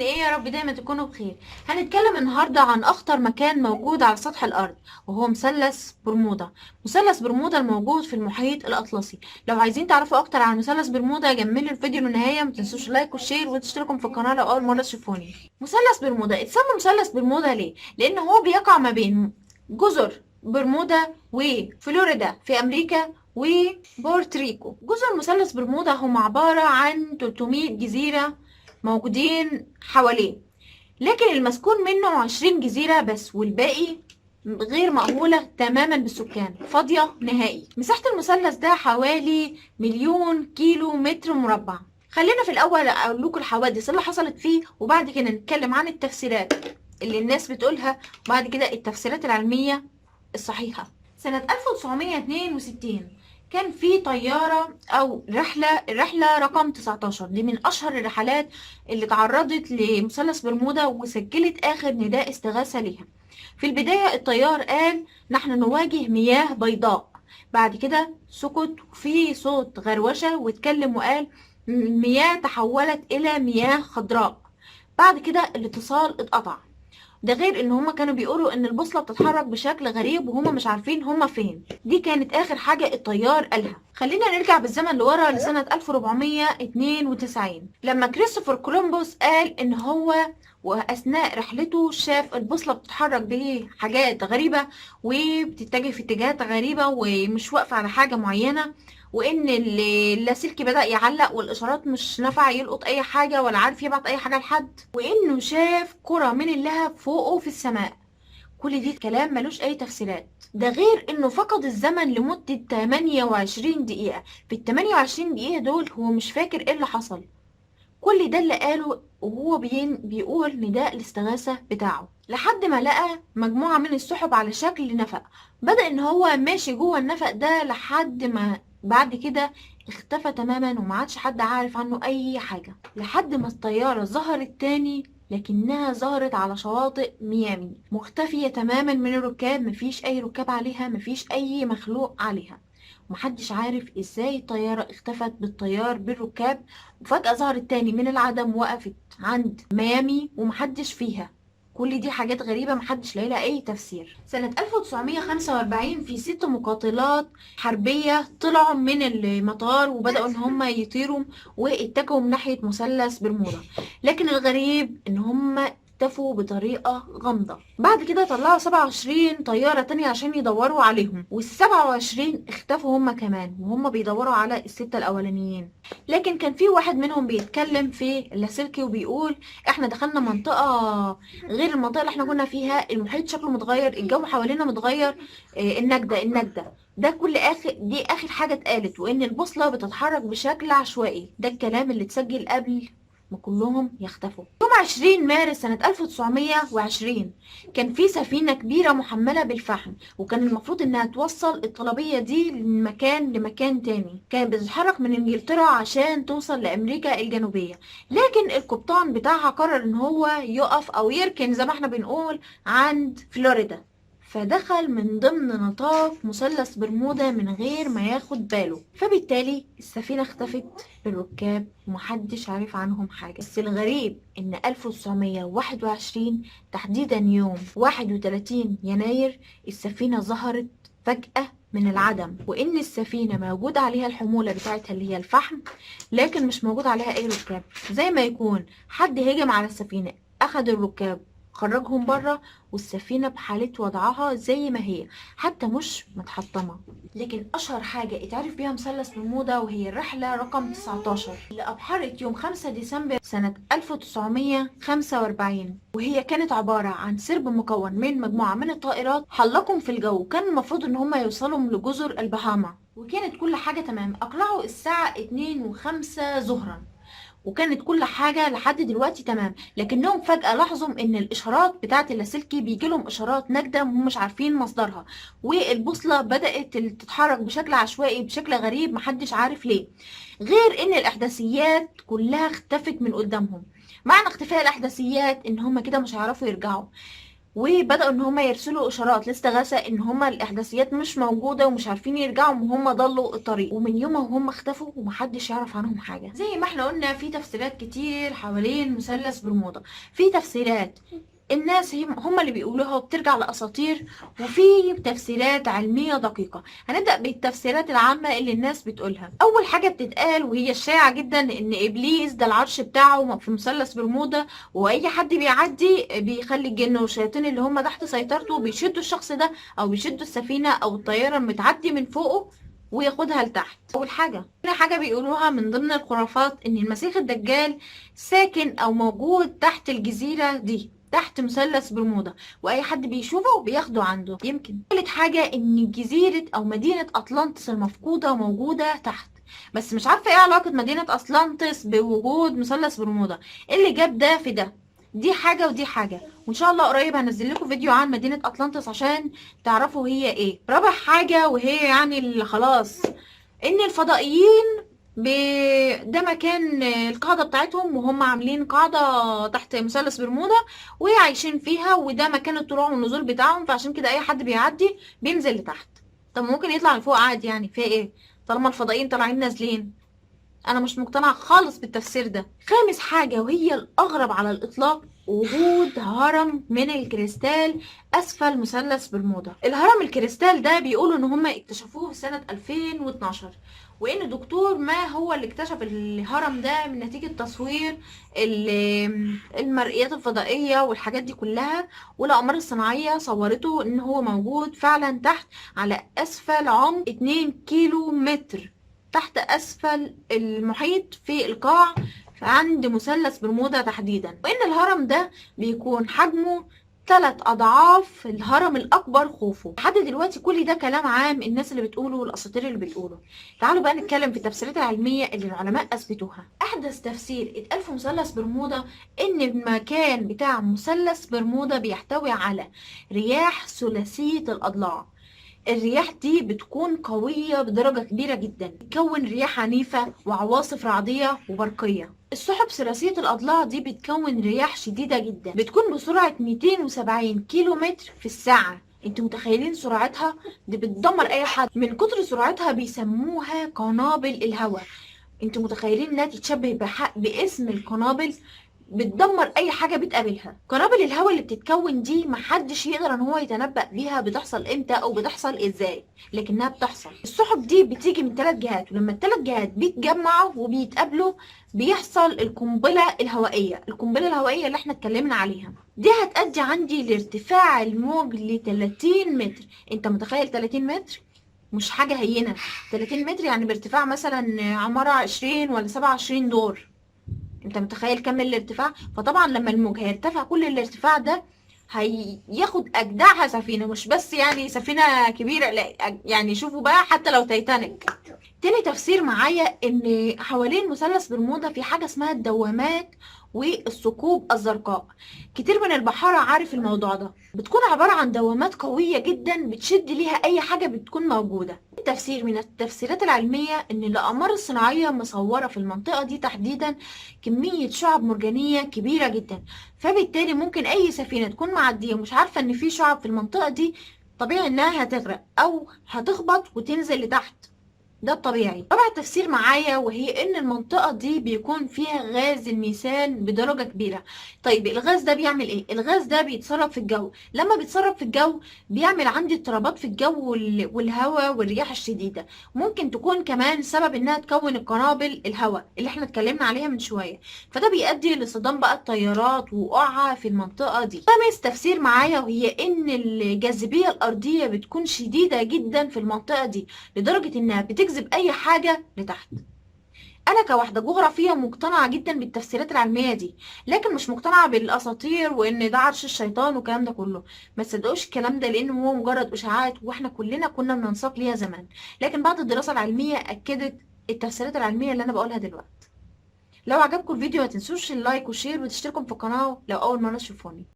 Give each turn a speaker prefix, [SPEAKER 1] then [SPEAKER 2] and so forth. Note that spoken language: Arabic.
[SPEAKER 1] ايه يا رب دايما تكونوا بخير. هنتكلم النهارده عن اخطر مكان موجود على سطح الارض، وهو مثلث برمودا. مثلث برمودا الموجود في المحيط الاطلسي. لو عايزين تعرفوا اكتر عن مثلث برمودا جملوا الفيديو للنهايه، ما تنسوش لايك والشير وتشتركوا في القناه لو اول مره تشوفوني. مثلث برمودا اتسمى مثلث برمودا ليه؟ لان هو بيقع ما بين جزر برمودا وفلوريدا في امريكا وبورتريكو. جزر مثلث برمودا هم عباره عن 300 جزيره موجودين حواليه، لكن المسكون منه 20 جزيرة بس، والباقي غير مأهولة تماما بالسكان، فاضية نهائي. مساحة المثلث ده حوالي 1,000,000 كيلو متر مربع. خلينا في الأول أقول لكم الحوادث اللي حصلت فيه، وبعد كده نتكلم عن التفسيرات اللي الناس بتقولها، وبعد كده التفسيرات العلمية الصحيحة. سنة 1962 كان في طيارة أو الرحلة رقم 19، دي من أشهر الرحلات اللي تعرضت لمثلث برمودا وسجلت آخر نداء استغاثة ليها. في البداية الطيار قال: نحن نواجه مياه بيضاء. بعد كده سكت وفي صوت غروشة، واتكلم وقال: المياه تحولت إلى مياه خضراء. بعد كده الاتصال اتقطع. ده غير ان هما كانوا بيقولوا ان البوصلة بتتحرك بشكل غريب وهما مش عارفين هما فين. دي كانت اخر حاجة الطيار قالها. خلينا نرجع بالزمن لورا لسنة 1492 لما كريستوفر كولومبوس قال ان هو واثناء رحلته شاف البوصلة بتتحرك بحاجات غريبة، وبتتجه في اتجاهات غريبة ومش واقفة على حاجة معينة، وان اللاسلكي بدأ يعلق والاشارات مش نافعة يلقط اي حاجة ولا عارف يبعت اي حاجة لحد، وانه شاف كرة من اللهب فوقه في السماء. كل دي كلام ملوش اي تفسيرات. ده غير انه فقد الزمن لمدة 28 دقيقة. في ال 28 دقيقة دول هو مش فاكر ايه اللي حصل. كل ده اللي قاله وهو بيقول نداء الاستغاثة بتاعه، لحد ما لقى مجموعة من السحب على شكل نفق. بدأ ان هو ماشي جوه النفق ده لحد ما بعد كده اختفى تماما، وما عادش حد عارف عنه اي حاجة، لحد ما الطيارة ظهرت تاني، لكنها ظهرت على شواطئ ميامي مختفية تماما من الركاب. مفيش اي ركاب عليها، مفيش اي مخلوق عليها. محدش عارف ازاي الطيارة اختفت بالطيار بالركاب، وفجأة ظهرت تاني من العدم، وقفت عند ميامي ومحدش فيها. كل دي حاجات غريبة محدش لاقي لها أي تفسير. سنة 1945 في 6 مقاتلات حربية طلعوا من المطار وبدأوا إن هم يطيروا واتجهوا من ناحية مثلث برمودا، لكن الغريب إن هم اختفوا بطريقة غامضة. بعد كده طلعوا 27 طيارة تانية عشان يدوروا عليهم، وال27 اختفوا هم كمان وهم بيدوروا على ال6 الأولانيين. لكن كان في واحد منهم بيتكلم في اللاسلكي وبيقول: احنا دخلنا منطقة غير المنطقة اللي احنا كنا فيها، المحيط شكله متغير، الجو حوالينا متغير، النجدة. ده كل دي اخر حاجة اتقالت، وان البوصلة بتتحرك بشكل عشوائي. ده الكلام اللي اتسجل قبل ما كلهم يختفوا. يوم 20 مارس سنة 1920 كان في سفينة كبيرة محملة بالفحم، وكان المفروض انها توصل الطلبية دي من مكان لمكان تاني. كانت بتتحرك من انجلترا عشان توصل لامريكا الجنوبية، لكن القبطان بتاعها قرر ان هو يقف او يركن زي ما احنا بنقول عند فلوريدا، فدخل من ضمن نطاق مثلث برمودا من غير ما ياخد باله، فبالتالي السفينة اختفت بالركاب ومحدش عارف عنهم حاجة. بس الغريب ان 1921 تحديدا يوم 31 يناير السفينة ظهرت فجأة من العدم، وان السفينة موجود عليها الحمولة بتاعتها اللي هي الفحم، لكن مش موجود عليها اي ركاب. زي ما يكون حد هجم على السفينة، اخد الركاب خرجهم بره، والسفينة بحالة وضعها زي ما هي، حتى مش متحطمة. لكن أشهر حاجة اتعرف بيها مثلث برمودا وهي الرحلة رقم 19 اللي أبحرت يوم 5 ديسمبر سنة 1945، وهي كانت عبارة عن سرب مكون من مجموعة من الطائرات حلقهم في الجو، وكان المفروض إن هم يوصلوا لجزر البهاما، وكانت كل حاجة تمام. أقلعوا الساعة 2:05 ظهرا، وكانت كل حاجة لحد دلوقتي تمام، لكنهم فجأة لاحظوا ان الاشارات بتاعة اللاسلكي بيجيلهم اشارات نجدة وهم مش عارفين مصدرها، والبوصلة بدأت تتحرك بشكل عشوائي بشكل غريب محدش عارف ليه، غير ان الاحداثيات كلها اختفت من قدامهم. معنى اختفاء الاحداثيات ان هم كده مش هيعرفوا يرجعوا. وبدأوا ان هم يرسلوا اشارات لاستغاثة ان هم الاحداثيات مش موجودة ومش عارفين يرجعوا وهم ضلوا الطريق، ومن يومها وهم اختفوا ومحدش يعرف عنهم حاجة. زي ما احنا قلنا في تفسيرات كتير حوالين مثلث برمودا، في تفسيرات الناس هم اللي بيقولوها وبترجع لأساطير، وفي تفسيرات علمية دقيقة. هنبدأ بالتفسيرات العامة اللي الناس بتقولها. أول حاجة بتتقال وهي الشائعة جدا إن إبليس ده العرش بتاعه في مثلث برمودا، وأي حد بيعدي بيخلي الجن والشياطين اللي هم تحت سيطرته بيشدوا الشخص ده أو بيشدوا السفينة أو الطيارة المتعدي من فوقه وياخدها لتحت. أول حاجة. تاني حاجة بيقولوها من ضمن الخرافات إن المسيح الدجال ساكن أو موجود تحت الجزيرة دي، تحت مثلث برمودا، واي حد بيشوفه بياخده عنده. يمكن ثالث حاجه ان جزيره او مدينه اطلانتس المفقوده موجوده تحت، بس مش عارفه ايه علاقه مدينه اطلانتس بوجود مثلث برمودا، إيه اللي جاب ده في ده. دي حاجه ودي حاجه، وان شاء الله قريب هنزل لكم فيديو عن مدينه اطلانتس عشان تعرفوا هي ايه. رابع حاجه وهي يعني اللي خلاص، ان الفضائيين ده مكان القاعدة بتاعتهم، وهم عاملين قاعدة تحت مثلث برمودا وعايشين فيها، وده مكان الطلوع والنزول بتاعهم، فعشان كده اي حد بيعدي بينزل لتحت. طب ممكن يطلع لفوق عادي، يعني في ايه طالما الفضائيين طالعين نازلين؟ انا مش مقتنعة خالص بالتفسير ده. خامس حاجة وهي الاغرب على الاطلاق، وجود هرم من الكريستال اسفل مثلث برمودا. الهرم الكريستال ده بيقولوا ان هم اكتشفوه سنة 2012، وان دكتور ما هو اللي اكتشف الهرم ده من نتيجة تصوير المرئيات الفضائية والحاجات دي كلها، والاقمار الصناعية صورته ان هو موجود فعلا تحت على اسفل عمق 2 كيلو متر، تحت اسفل المحيط في القاع عند مثلث برمودا تحديدا، وان الهرم ده بيكون حجمه 3 اضعاف الهرم الاكبر خوفو. لحد دلوقتي كل ده كلام عام الناس اللي بتقوله والاساطير اللي بتقوله. تعالوا بقى نتكلم في التفسيرات العلميه اللي العلماء اثبتوها. احدث تفسير اتقال في مثلث برمودا ان المكان بتاع مثلث برمودا بيحتوي على رياح ثلاثيه الاضلاع. الرياح دي بتكون قوية بدرجة كبيرة جدا، بتكون رياح عنيفة وعواصف رعدية وبرقية. السحب ثلاثية الأضلاع دي بتكون رياح شديدة جدا، بتكون بسرعة 270 كيلو متر في الساعة. انتوا متخيلين سرعتها؟ دي بتدمر اي حد، من كتر سرعتها بيسموها قنابل الهواء. انتوا متخيلين انها تتشبه باسم القنابل، بتدمر اي حاجه بتقابلها. قنابل الهواء اللي بتتكون دي محدش يقدر ان هو يتنبأ بيها بتحصل امتى او بتحصل ازاي، لكنها بتحصل. السحب دي بتيجي من 3 جهات، ولما ال3 جهات بيتجمعوا وبيتقابلوا بيحصل القنبله الهوائيه. القنبله الهوائيه اللي احنا اتكلمنا عليها دي هتأدي عندي لارتفاع الموج ل 30 متر. انت متخيل 30 متر؟ مش حاجه هينه. 30 متر يعني بارتفاع مثلا عماره 20 ولا 27 دور. انت متخيل كم الارتفاع؟ فطبعا لما الموج هيرتفع كل الارتفاع ده هياخد اجدعها سفينه، مش بس يعني سفينه كبيره، لا يعني شوفوا بقى حتى لو تايتانيك. تاني تفسير معايا ان حوالين مثلث برمودا في حاجه اسمها الدوامات والثقوب الزرقاء. كتير من البحارة عارف الموضوع ده، بتكون عبارة عن دوامات قوية جدا بتشد ليها اي حاجة بتكون موجودة. تفسير من التفسيرات العلمية ان الاقمار الصناعية مصورة في المنطقة دي تحديدا كمية شعب مرجانية كبيرة جدا، فبالتالي ممكن اي سفينة تكون معدية ومش عارفة ان في شعب في المنطقة دي، طبيعي انها هتغرق او هتخبط وتنزل لتحت، ده الطبيعي. رابع تفسير معايا وهي ان المنطقة دي بيكون فيها غاز الميثان بدرجة كبيرة. طيب الغاز ده بيعمل ايه؟ الغاز ده بيتسرب في الجو، لما بيتسرب في الجو بيعمل عندي اضطرابات في الجو والهواء والرياح الشديدة. ممكن تكون كمان سبب انها تكون القنابل الهواء اللي احنا اتكلمنا عليها من شوية، فده بيؤدي لصدام بقى الطيارات ووقوعها في المنطقة دي. خامس تفسير معايا وهي ان الجاذبية الارضية بتكون شديدة جدا في المنطقة دي لدرجة انها بتجذب اي حاجة لتحت. انا كواحدة جغرافية مقتنعة جدا بالتفسيرات العلمية دي، لكن مش مقتنعة بالاساطير وان ده عرش الشيطان والكلام ده كله. ما تصدقوش الكلام ده لانه هو مجرد اشاعات واحنا كلنا كنا بننساق ليها زمان، لكن بعد الدراسة العلمية اكدت التفسيرات العلمية اللي انا بقولها دلوقتي. لو عجبكم الفيديو ما تنسوش اللايك والشير وتشتركوا في القناة لو اول مرة تشوفوني.